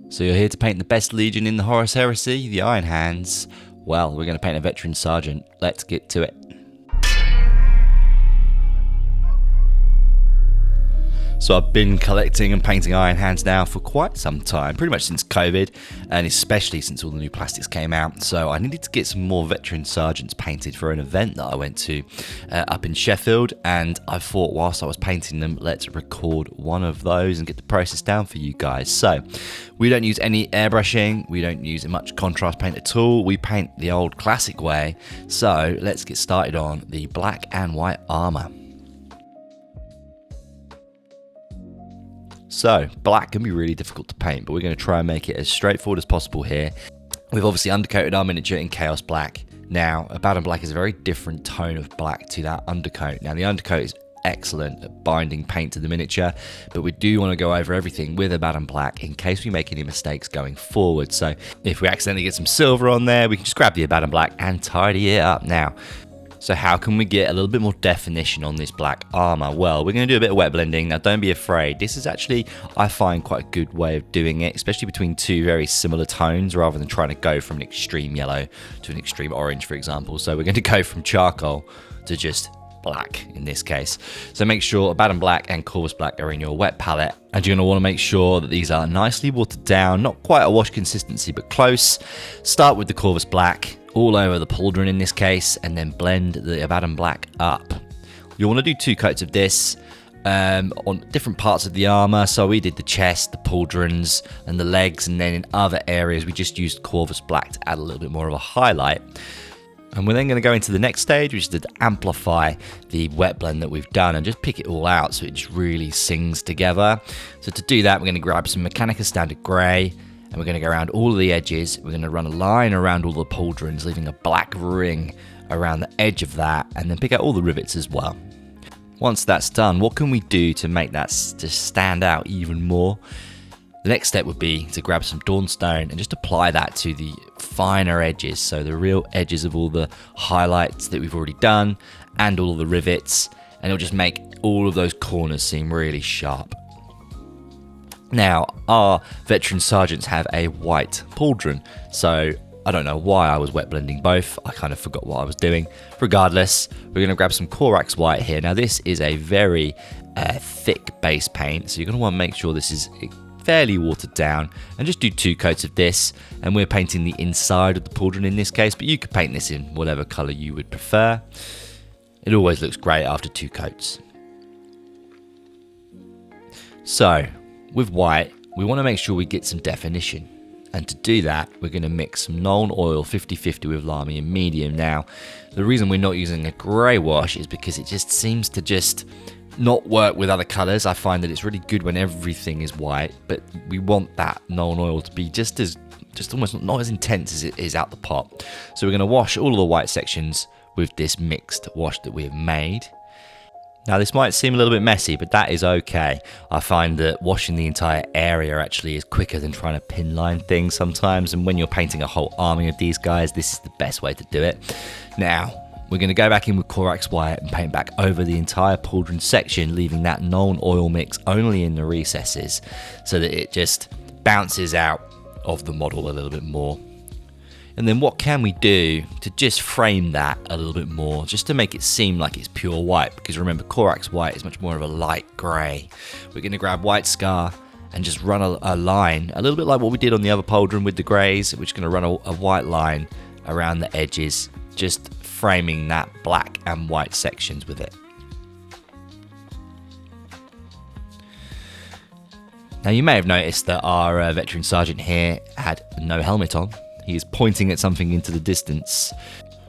So you're here to paint the best legion in the Horus Heresy, the Iron Hands. Well, we're going to paint a veteran sergeant. Let's get to it. So I've been collecting and painting Iron Hands now for quite some time, pretty much since COVID, and especially since all the new plastics came out. So I needed to get some more veteran sergeants painted for an event that I went to up in Sheffield, and I thought whilst I was painting them, let's record one of those and get the process down for you guys. So we don't use any airbrushing, we don't use much contrast paint at all, we paint the old classic way. So let's get started on the black and white armour. So, black can be really difficult to paint, but we're going to try and make it as straightforward as possible here. We've obviously undercoated our miniature in Chaos Black. Now, Abaddon Black is a very different tone of black to that undercoat. Now, the undercoat is excellent at binding paint to the miniature, but we do want to go over everything with Abaddon Black in case we make any mistakes going forward. So, if we accidentally get some silver on there, we can just grab the Abaddon Black and tidy it up. Now, so how can we get a little bit more definition on this black armour? Well, we're going to do a bit of wet blending. Now, don't be afraid. This is actually, I find, quite a good way of doing it, especially between two very similar tones, rather than trying to go from an extreme yellow to an extreme orange, for example. So we're going to go from charcoal to just black in this case. So make sure Abaddon Black and Corvus Black are in your wet palette, and you're going to want to make sure that these are nicely watered down, not quite a wash consistency, but close. Start with the Corvus Black all over the pauldron in this case, and then blend the Abaddon Black up. You'll want to do 2 coats of this on different parts of the armour. So we did the chest, the pauldrons, and the legs, and then in other areas we just used Corvus Black to add a little bit more of a highlight. And we're then going to go into the next stage, which is to amplify the wet blend that we've done and just pick it all out so it just really sings together. So to do that, we're going to grab some Mechanica Standard Grey, and we're going to go around all of the edges. We're going to run a line around all the pauldrons, leaving a black ring around the edge of that, and then pick out all the rivets as well. Once that's done, what can we do to make that just stand out even more? The next step would be to grab some Dawnstone and just apply that to the finer edges, so the real edges of all the highlights that we've already done and all of the rivets, and it'll just make all of those corners seem really sharp. Now, our veteran sergeants have a white pauldron, so I don't know why I was wet blending both. I kind of forgot what I was doing. Regardless, we're going to grab some Corax White here. Now, this is a very thick base paint, so you're going to want to make sure this is fairly watered down, and just do 2 coats of this. And we're painting the inside of the pauldron in this case, but you could paint this in whatever colour you would prefer. It always looks great after 2 coats. So, with white, we want to make sure we get some definition. And to do that, we're going to mix some Nuln Oil 50/50 with Lahmian Medium. Now, the reason we're not using a grey wash is because it just seems to just not work with other colours. I find that it's really good when everything is white, but we want that Nuln Oil to be just almost not as intense as it is out the pot. So we're going to wash all of the white sections with this mixed wash that we have made. Now, this might seem a little bit messy, but that is okay. I find that washing the entire area actually is quicker than trying to pin line things sometimes, and when you're painting a whole army of these guys, this is the best way to do it. Now, we're going to go back in with Corax White and paint back over the entire pauldron section, leaving that Nuln Oil mix only in the recesses so that it just bounces out of the model a little bit more. And then what can we do to just frame that a little bit more, just to make it seem like it's pure white? Because remember, Corax White is much more of a light grey. We're going to grab White Scar and just run a line, a little bit like what we did on the other pauldron with the greys. We're just going to run a white line around the edges, just framing that black and white sections with it. Now, you may have noticed that our veteran sergeant here had no helmet on. He is pointing at something into the distance.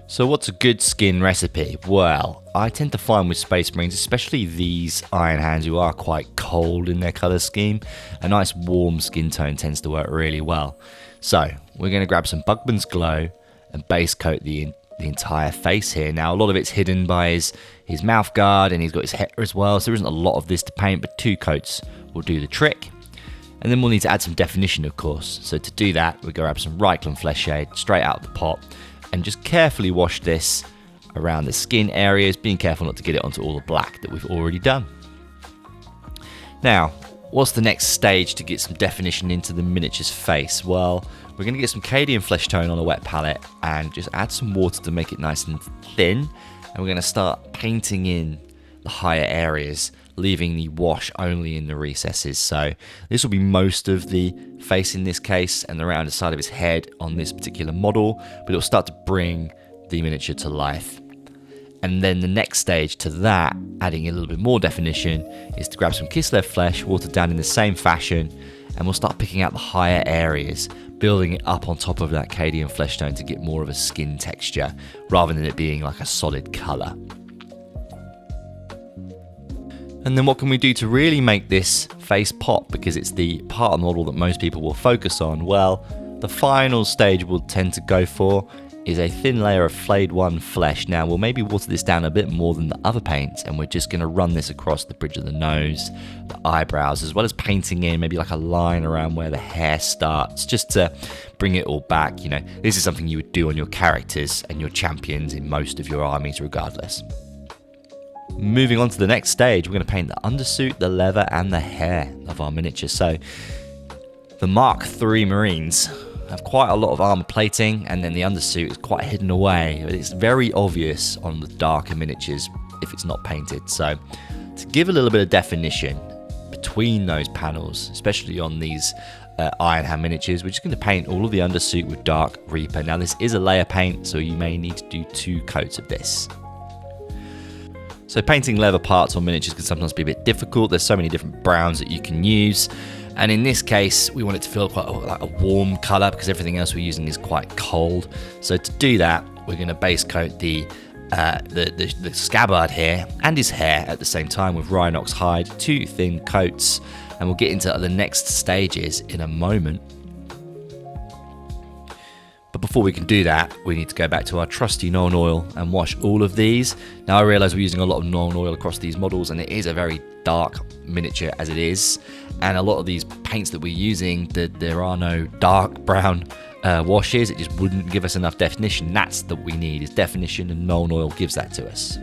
So what's a good skin recipe? Well, I tend to find with Space Marines, especially these Iron Hands who are quite cold in their colour scheme, a nice warm skin tone tends to work really well. So we're going to grab some Bugman's Glow and base coat the entire face here. Now, a lot of it's hidden by his mouth guard, and he's got his hair as well, so there isn't a lot of this to paint, but 2 coats will do the trick. And then we'll need to add some definition, of course. So to do that, we'll grab some Reikland Fleshshade straight out of the pot and just carefully wash this around the skin areas, being careful not to get it onto all the black that we've already done. Now, what's the next stage to get some definition into the miniature's face? Well, we're going to get some Cadian flesh tone on a wet palette and just add some water to make it nice and thin. And we're going to start painting in the higher areas, leaving the wash only in the recesses. So this will be most of the face in this case and around the side of his head on this particular model, but it'll start to bring the miniature to life. And then the next stage to that, adding a little bit more definition, is to grab some Kislev flesh, watered down in the same fashion, and we'll start picking out the higher areas, building it up on top of that Cadian flesh tone to get more of a skin texture, rather than it being like a solid colour. And then what can we do to really make this face pop, because it's the part of the model that most people will focus on? Well, the final stage we'll tend to go for is a thin layer of flayed one flesh. Now we'll maybe water this down a bit more than the other paints, and we're just going to run this across the bridge of the nose, the eyebrows, as well as painting in maybe like a line around where the hair starts, just to bring it all back. You know, this is something you would do on your characters and your champions in most of your armies regardless. Moving on to the next stage, we're going to paint the undersuit, the leather and the hair of our miniature. So the Mark III Marines have quite a lot of armor plating, and then the undersuit is quite hidden away, but it's very obvious on the darker miniatures if it's not painted. So to give a little bit of definition between those panels, especially on these Iron Hand miniatures, we're just going to paint all of the undersuit with Dark Reaper. Now this is a layer paint, so you may need to do 2 coats of this. So painting leather parts on miniatures can sometimes be a bit difficult. There's so many different browns that you can use. And in this case, we want it to feel quite like a warm colour, because everything else we're using is quite cold. So to do that, we're going to base coat the scabbard here and his hair at the same time with Rhinox hide, 2 thin coats. And we'll get into the next stages in a moment. But before we can do that, we need to go back to our trusty Nuln Oil and wash all of these. Now I realise we're using a lot of Nuln Oil across these models, and it is a very dark miniature as it is. And a lot of these paints that we're using, there are no dark brown washes. It just wouldn't give us enough definition. That's what we need, is definition, and Nuln Oil gives that to us.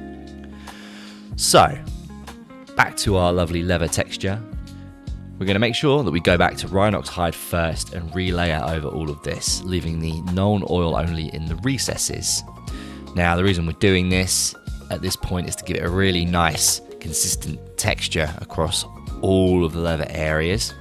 So, back to our lovely leather texture. We're going to make sure that we go back to Rhinox hide first and relayer over all of this, leaving the Nuln Oil only in the recesses. Now the reason we're doing this at this point is to give it a really nice consistent texture across all of the leather areas.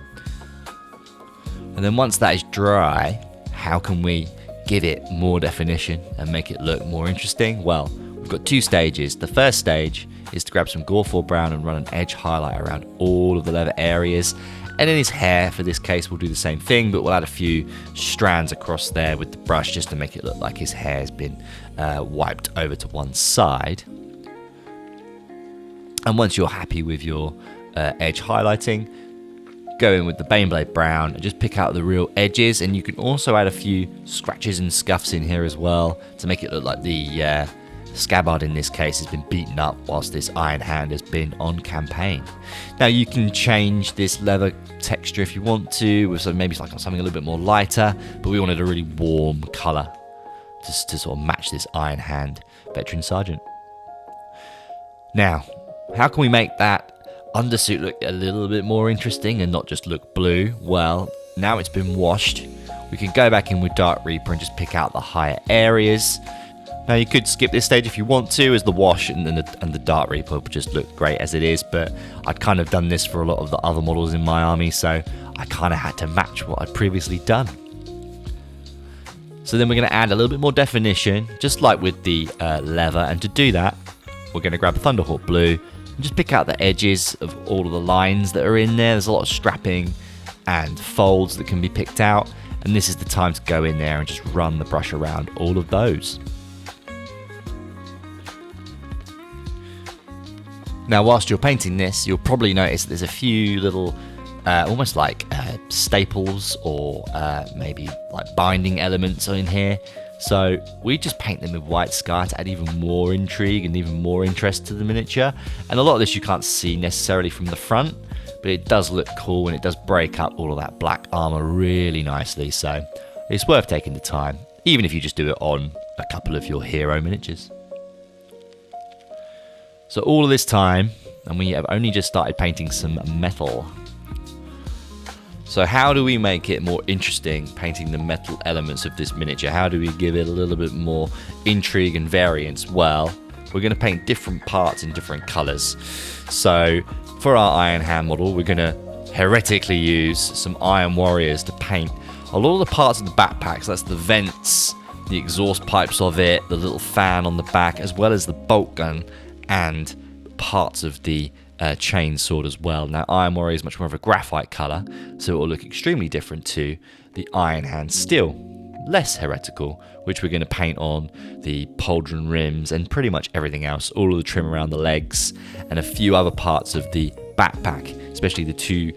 And then once that is dry, how can we give it more definition and make it look more interesting? Well, we've got 2 stages. The first stage is to grab some Gorfor Brown and run an edge highlight around all of the leather areas. And in his hair, for this case, we'll do the same thing, but we'll add a few strands across there with the brush just to make it look like his hair has been wiped over to one side. And once you're happy with your edge highlighting, go in with the Baneblade Brown and just pick out the real edges. And you can also add a few scratches and scuffs in here as well to make it look like the scabbard in this case has been beaten up whilst this Iron Hand has been on campaign. Now you can change this leather texture if you want to, with maybe like something a little bit more lighter, but we wanted a really warm colour just to sort of match this Iron Hand veteran sergeant. Now, how can we make that undersuit look a little bit more interesting and not just look blue? Well, now it's been washed, we can go back in with Dark Reaper and just pick out the higher areas. Now you could skip this stage if you want to, as the wash and the Dark Reaper would just look great as it is, but I'd kind of done this for a lot of the other models in my army, so I kind of had to match what I'd previously done. So then we're going to add a little bit more definition, just like with the leather, and to do that, we're going to grab Thunderhawk Blue and just pick out the edges of all of the lines that are in there. There's a lot of strapping and folds that can be picked out, and this is the time to go in there and just run the brush around all of those. Now, whilst you're painting this, you'll probably notice there's a few little, almost like staples or maybe like binding elements in here. So we just paint them with white sky to add even more intrigue and even more interest to the miniature. And a lot of this you can't see necessarily from the front, but it does look cool and it does break up all of that black armor really nicely. So it's worth taking the time, even if you just do it on a couple of your hero miniatures. So all of this time, and we have only just started painting some metal. So how do we make it more interesting painting the metal elements of this miniature? How do we give it a little bit more intrigue and variance? Well, we're going to paint different parts in different colours. So for our Iron Hand model, we're going to heretically use some Iron Warriors to paint a lot of the parts of the backpack. So that's the vents, the exhaust pipes of it, the little fan on the back, as well as the bolt gun and parts of the chain sword as well. Now, Iron Warrior is much more of a graphite colour, so it will look extremely different to the Iron Hand Steel, less heretical, which we're going to paint on the pauldron rims and pretty much everything else, all of the trim around the legs and a few other parts of the backpack, especially the two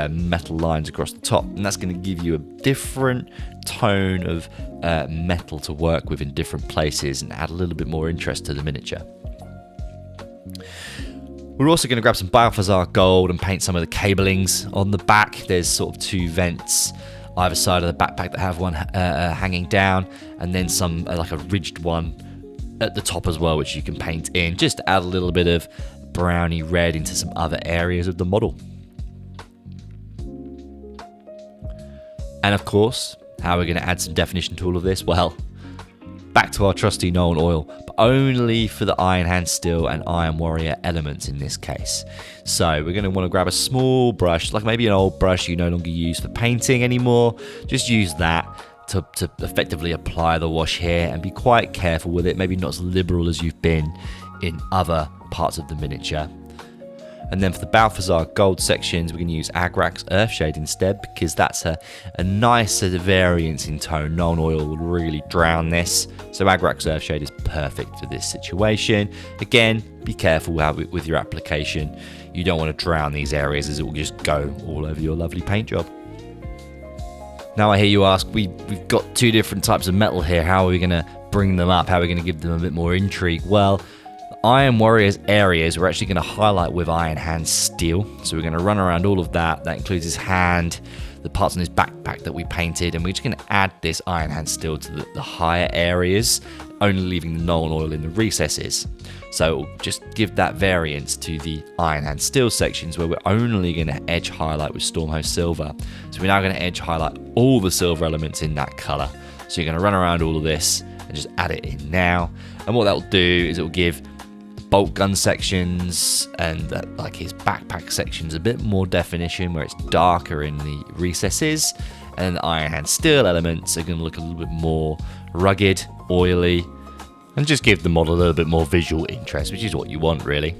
metal lines across the top, and that's going to give you a different tone of metal to work with in different places and add a little bit more interest to the miniature. We're also going to grab some Balthasar Gold and paint some of the cablings on the back. There's sort of two vents either side of the backpack that have one hanging down, and then some like a ridged one at the top as well, which you can paint in, just to add a little bit of browny red into some other areas of the model. And of course, how are we going to add some definition to all of this? Well, back to our trusty Nuln Oil, but only for the Iron Hand Steel and Iron Warrior elements in this case. So we're going to want to grab a small brush, like maybe an old brush you no longer use for painting anymore. Just use that to effectively apply the wash here, and be quite careful with it, maybe not as liberal as you've been in other parts of the miniature. And then for the Balthasar Gold sections, we're going to use Agrax Earthshade instead, because that's a nicer variance in tone. Nuln Oil will really drown this, so Agrax Earthshade is perfect for this situation. Again, be careful with your application. You don't want to drown these areas, as it will just go all over your lovely paint job. Now I hear you ask, we've got two different types of metal here. How are we going to bring them up? How are we going to give them a bit more intrigue? Well, Iron Warrior's areas we're actually going to highlight with Iron Hand Steel. So we're going to run around all of that. That includes his hand, the parts on his backpack that we painted, and we're just going to add this Iron Hand Steel to the higher areas, only leaving the Nuln Oil in the recesses. So it'll just give that variance to the Iron Hand Steel sections, where we're only going to edge highlight with Stormhost Silver. So we're now going to edge highlight all the silver elements in that colour. So you're going to run around all of this and just add it in now. And what that will do is it will give bolt gun sections and like his backpack sections a bit more definition, where it's darker in the recesses, and the Iron Hand Steel elements are going to look a little bit more rugged, oily, and just give the model a little bit more visual interest, which is what you want really.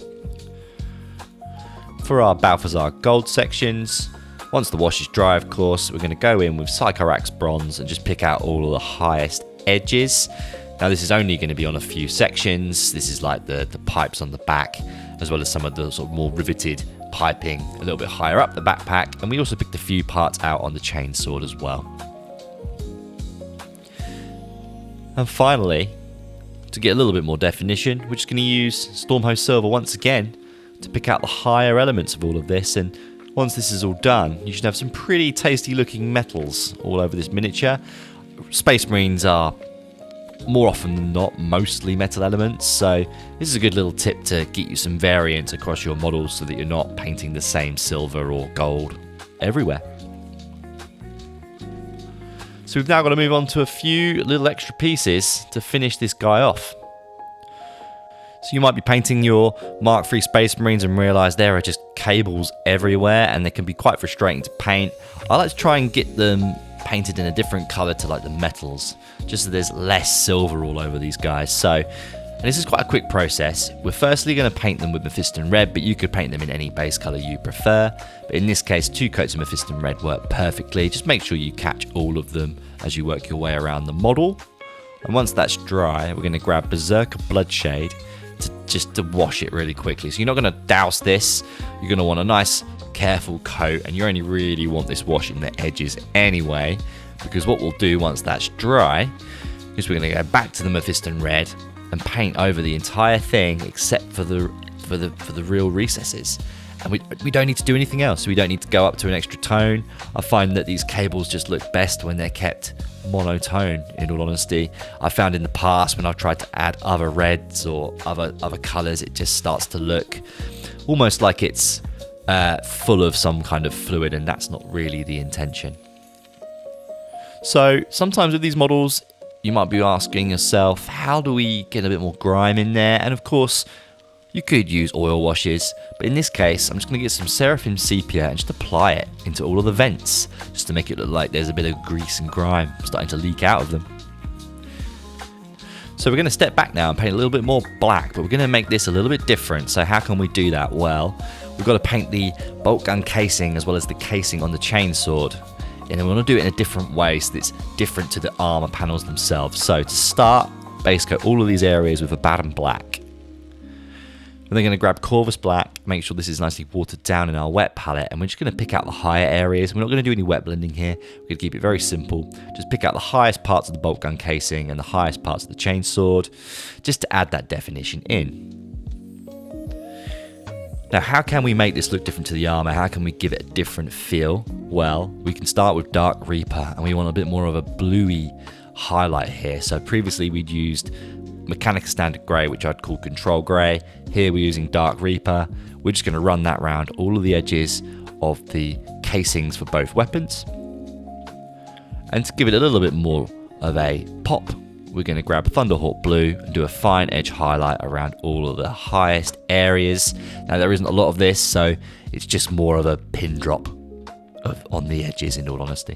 For our Balthasar Gold sections, once the wash is dry, of course, we're going to go in with Sycorax Bronze and just pick out all of the highest edges. Now this is only going to be on a few sections. This is like the pipes on the back, as well as some of the sort of more riveted piping a little bit higher up the backpack, and we also picked a few parts out on the chain sword as well. And finally, to get a little bit more definition, we're just going to use Stormhost Silver once again to pick out the higher elements of all of this. And once this is all done, you should have some pretty tasty looking metals all over this miniature. Space Marines are more often than not mostly metal elements, so this is a good little tip to get you some variance across your models so that you're not painting the same silver or gold everywhere. So we've now got to move on to a few little extra pieces to finish this guy off. So you might be painting your Mark III Space Marines and realise there are just cables everywhere, and they can be quite frustrating to paint. I like to try and get them painted in a different colour to like the metals, just so there's less silver all over these guys. So, and this is quite a quick process. We're firstly going to paint them with Mephiston Red, but you could paint them in any base colour you prefer. But in this case, 2 coats of Mephiston Red work perfectly. Just make sure you catch all of them as you work your way around the model. And once that's dry, we're going to grab Beserker Bloodshade to wash it really quickly. So you're not going to douse this. You're going to want a nice careful coat, and you only really want this washing the edges anyway, because what we'll do once that's dry is we're going to go back to the Mephiston Red and paint over the entire thing except for the real recesses. And we don't need to do anything else. We don't need to go up to an extra tone. I find that these cables just look best when they're kept monotone, in all honesty. I found in the past when I've tried to add other reds or other colours, it just starts to look almost like it's full of some kind of fluid, and that's not really the intention. So sometimes with these models, you might be asking yourself, how do we get a bit more grime in there? And of course, you could use oil washes, but in this case, I'm just going to get some Seraphim Sepia and just apply it into all of the vents, just to make it look like there's a bit of grease and grime starting to leak out of them. So we're going to step back now and paint a little bit more black, but we're going to make this a little bit different. So how can we do that? Well, we've got to paint the bolt gun casing as well as the casing on the chainsword. And then we want to do it in a different way so that it's different to the armour panels themselves. So to start, base coat all of these areas with a Abaddon black. We're then going to grab Corvus Black, make sure this is nicely watered down in our wet palette, and we're just going to pick out the higher areas. We're not going to do any wet blending here. We're going to keep it very simple. Just pick out the highest parts of the bolt gun casing and the highest parts of the chainsword, just to add that definition in. Now, how can we make this look different to the armour? How can we give it a different feel? Well, we can start with Dark Reaper, and we want a bit more of a bluey highlight here. So previously we'd used Mechanical Standard Grey, which I'd call Control Grey. Here we're using Dark Reaper. We're just going to run that around all of the edges of the casings for both weapons. And to give it a little bit more of a pop, we're going to grab Thunderhawk Blue and do a fine edge highlight around all of the highest areas. Now there isn't a lot of this, so it's just more of a pin drop on the edges, in all honesty.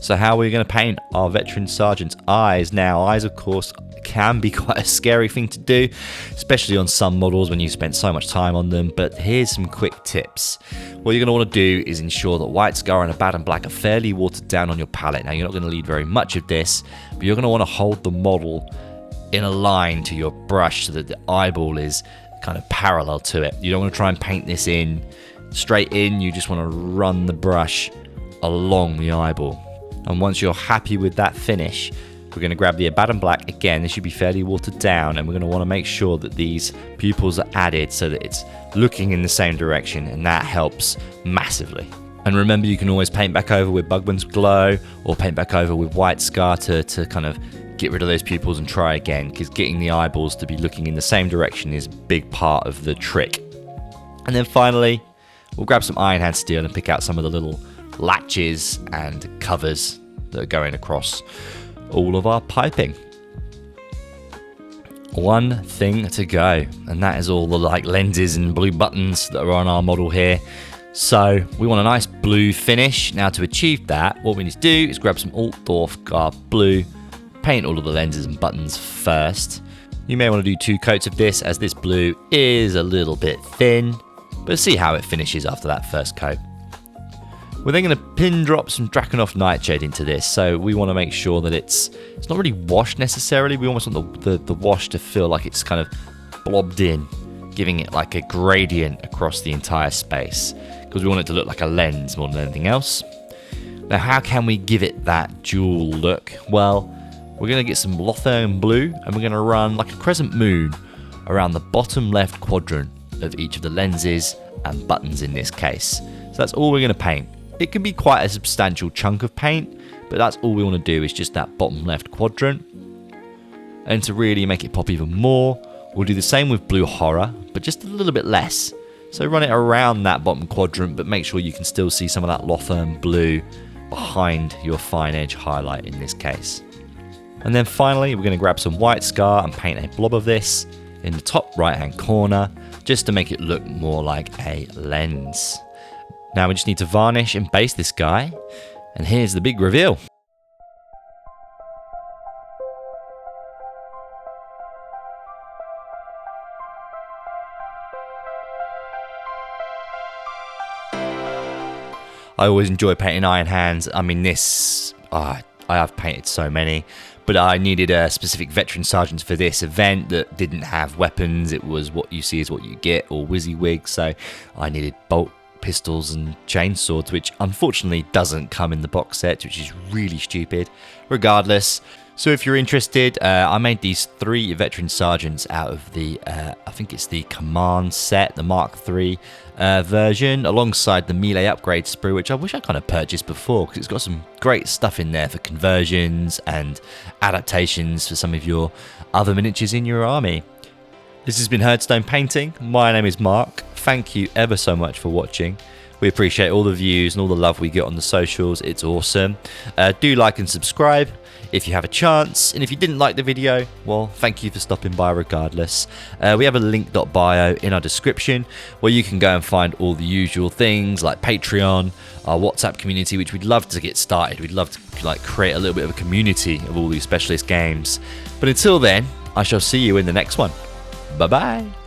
So how are we going to paint our veteran sergeant's eyes? Now, eyes, of course, can be quite a scary thing to do, especially on some models when you spent so much time on them, but here's some quick tips. What you're going to want to do is ensure that White Scar and Abaddon Black are fairly watered down on your palette. Now, you're not going to need very much of this, but you're going to want to hold the model in a line to your brush so that the eyeball is kind of parallel to it. You don't want to try and paint this in straight in, you just want to run the brush along the eyeball. And once you're happy with that finish, we're going to grab the Abaddon Black. Again, this should be fairly watered down, and we're going to want to make sure that these pupils are added so that it's looking in the same direction, and that helps massively. And remember, you can always paint back over with Bugman's Glow or paint back over with White Scar to kind of get rid of those pupils and try again, because getting the eyeballs to be looking in the same direction is a big part of the trick. And then finally, we'll grab some Iron Hand Steel and pick out some of the little latches and covers that are going across all of our piping. One thing to go, and that is all the lenses and blue buttons that are on our model here. So we want a nice blue finish. Now, to achieve that, what we need to do is grab some Altdorf Guard Blue, paint all of the lenses and buttons first. You may want to do 2 coats of this, as this blue is a little bit thin, but see how it finishes after that first coat. We're then going to pin drop some Drakenhoff Nightshade into this, so we want to make sure that it's not really washed necessarily. We almost want the wash to feel like it's kind of blobbed in, giving it like a gradient across the entire space, because we want it to look like a lens more than anything else. Now, how can we give it that dual look? Well, we're going to get some Lahmian Blue, and we're going to run like a crescent moon around the bottom left quadrant of each of the lenses and buttons in this case. So that's all we're going to paint. It can be quite a substantial chunk of paint, but that's all we want to do is just that bottom left quadrant. And to really make it pop even more, we'll do the same with Blue Horror, but just a little bit less. So run it around that bottom quadrant, but make sure you can still see some of that Lahmian Blue behind your fine edge highlight in this case. And then finally, we're going to grab some White Scar and paint a blob of this in the top right hand corner, just to make it look more like a lens. Now we just need to varnish and base this guy, and here's the big reveal. I always enjoy painting Iron Hands. I mean, I have painted so many, but I needed a specific veteran sergeant for this event that didn't have weapons. It was what you see is what you get, or WYSIWYG, so I needed bolt pistols and chainswords, which unfortunately doesn't come in the box set, which is really stupid. Regardless, So if you're interested, I made these 3 veteran sergeants out of the, I think it's the command set, the Mark III version, alongside the melee upgrade sprue, which I wish I kind of purchased before, because it's got some great stuff in there for conversions and adaptations for some of your other miniatures in your army. This has been Herdstone Painting. My name is Mark. Thank you ever so much for watching. We appreciate all the views and all the love we get on the socials. It's awesome. Do like and subscribe if you have a chance. And if you didn't like the video, well, thank you for stopping by regardless. We have a link.bio in our description where you can go and find all the usual things like Patreon, our WhatsApp community, which we'd love to get started. We'd love to create a little bit of a community of all these specialist games. But until then, I shall see you in the next one. Bye-bye.